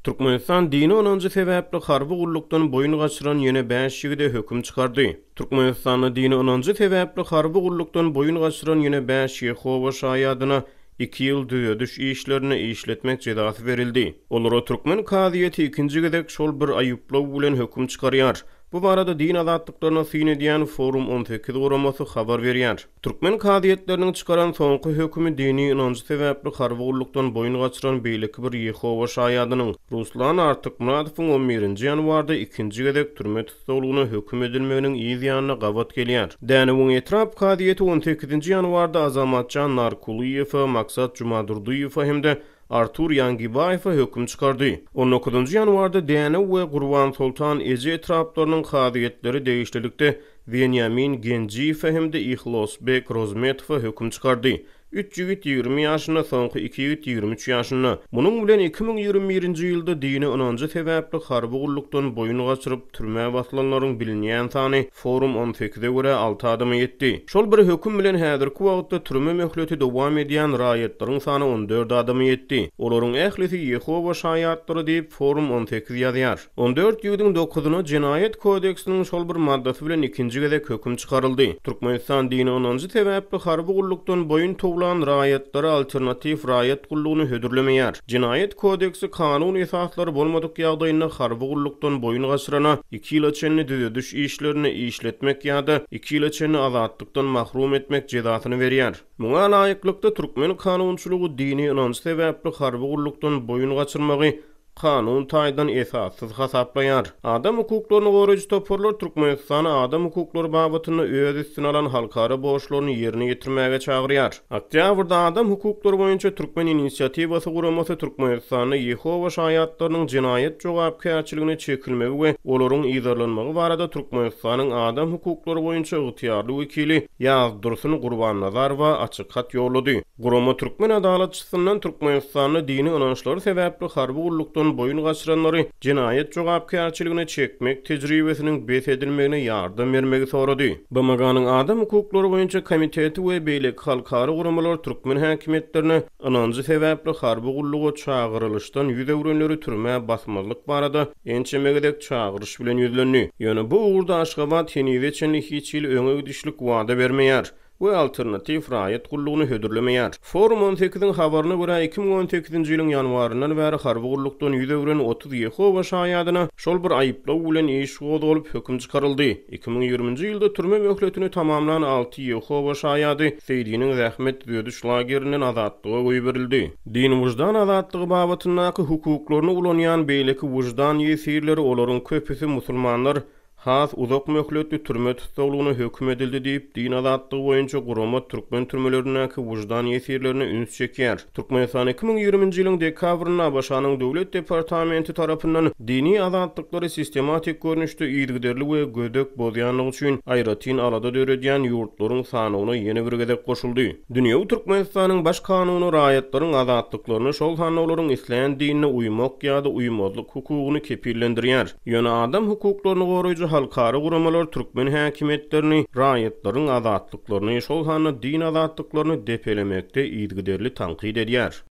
Türkmenistan dini 10-njy sebäpli harby gullukdan boyun gaçyran ýene 5 ýigide höküm çykardy. Türkmenistanyň dini 10-njy sebäpli harby gullukdan boyun gaçyran ýene 5 Ýehowa şaýadyna 2 ýyl düýediş işlerini işletmek cezasy berildi. Olara Türkmen kaziýeti ikinji gezek şol bir aýyplaw bilen höküm çykarýar. Bu barada din azatlyklaryna syň edýän Forum 18 guramasy habar berýär. Türkmen kaziýetleriniň çykaran soňky hökümi dini inanç sebäpli harby gullukdan boyun gaçyran beýleki bir Ýehowa şaýadynyň Ruslan Artykmuradowyň 11-nji ýanwarda ikinji gezek türme tutulgyna höküm edilmeginiň ýyzyanyna gawat gelýär. Däniň etrap kaziýeti 18-nji ýanwarda Azamatjan Narkuliýew, Maksat Jumadurdiýew hemde Artur Yangibayew höküm çykardy. 19-njy ýanwarda Däne we Gurban Sultan Ezi etraplarynyň kaziýetleri değişlilikde Benjamin Genjiyew hemde Ihlasbek Rozmetow höküm çykardy. 3 ýigit 20 ýaşyna, soňky 2 ýigit 23 ýaşyna. Munyň bilen 2021-nji ýylda dini 10-njy sebäpli harby gullukdan boyun gaçyryp türme baslanlaryň bilinýän sany Forum 18-de görä 6 adamy ýetdi. Şol bir höküm bilen häzirki wagtda türme möhleti dowam edýän raýatlaryň sany 14 adamy ýetdi. Olaryň ählisi Ýehowa şaýatlary diýip Forum 18 ýazýar. 14 ýylyň 9-yna Jinayet kodeksiniň şol bir maddasy bilen ikinji gezek höküm çykaryldy. Türkmenistan dini 10-njy sebäpli harby gullukdan boyun raýatlary alternativ raýat gullugyny hödürlemeýär. Jinayet kodeksi kanun esaslary bolmadyk ýagdaýynda harby gullukdan boyun gaçyrana 2 ýyla çenli düýediş işlerini işletmek ýa-da 2 ýyla çenli azatlykdan mahrum etmek cezasyny berýär. Muňa laýyklykda türkmen kanunçylygy dini inanç sebäpli harby gullukdan boyun gaçyrmagy kanun taýdan esassız hasaplaýar. Adam hukuklaryny goraýjy toparlar Türkmenistany adam hukuklary babatyny öz üstüne alan halkara borçlaryny ýerine ýetirmäge çagyrýar. Oktýabrda adam hukuklary boýunça Türkmen inisiatywasy guramasy Türkmenistany Ýehowa şaýatlarynyň jinayet jogapkärçiligine çekilmegi we olaryň ýazarlanmagy barada Türkmenistanyň adam hukuklary boýunça ygtyýarly wekili Ýazdursun Gurbannazarowa açyk hat ýolady. Gurama Türkmen adalatçysyndan Türkmenistanyň dini inançlary sebäpli harby gullukdan boyun gaçyranlary jinayet jogapkärçiligine çekmek tejribesiniň bes edilmegine ýardam bermegi sorady. BMG'nyň adam hukuklary boýunça komiteti we beýleki halkara guramalar türkmen häkimetlerine inançy sebäpli harby gulluga çagyrylışdan ýüzewrenleri türme basmazlyk barada ençemegedek çagyryş bilen ýüzlenýär. Ýöne bu uğurda Aşgabat Henize çenli hiç ýyl öňe gidişlik wada bermeýär we alternativ raýat gullugyny hödürlemeýär. Forum 18-iň habaryna görä 2018-nji ýylyň ýanwaryndan bäri harby gullukdan ýüzewren 30 Ýehowa şaýadyna şol bir aýyplaw bilen iş goýulyp höküm çykaryldy. 2020-nji ýylda türme möhletini tamamlanan 6 Ýehowa şaýady Seýdiniň Zähmet düýediş lagerinden azatlyga goýberildi. Din wujdan azatlygy babatyndaky hukuklaryny ulanýan beýleki wujdan ýesirleri olaryň köpüsi musulmanlar has uzak möhletli türme tutulgyny höküm edildi diýip din azatlygy boýunça gurama türkmen türmelerindäki wujdan ýesirlerini üns çekýär. Türkmenistan 2020-nji ýylyň dekabryna başanyň döwlet departamenti tarapyndan dini azatlykları sistematik görnüşde ýygyderli we gödök bozýanlygy üçin aýratyn alada döredýän ýurtlaryň sanyna ýene bir gezek goşuldy. Dünýä Türkmenistanyň baş kanuny raýatlaryň azatlyklaryny şol hanawlaryň isläň dinine uymak ýa-da uymazlyk hukugyny kepillendirýär. Ýöne adam hukuklaryny goraýjy halkara guramalar türkmen häkimetlerini raýatlaryň azatlyklaryny şol hany din azatlyklaryny depelemekde ýygyderli tankyd edýär.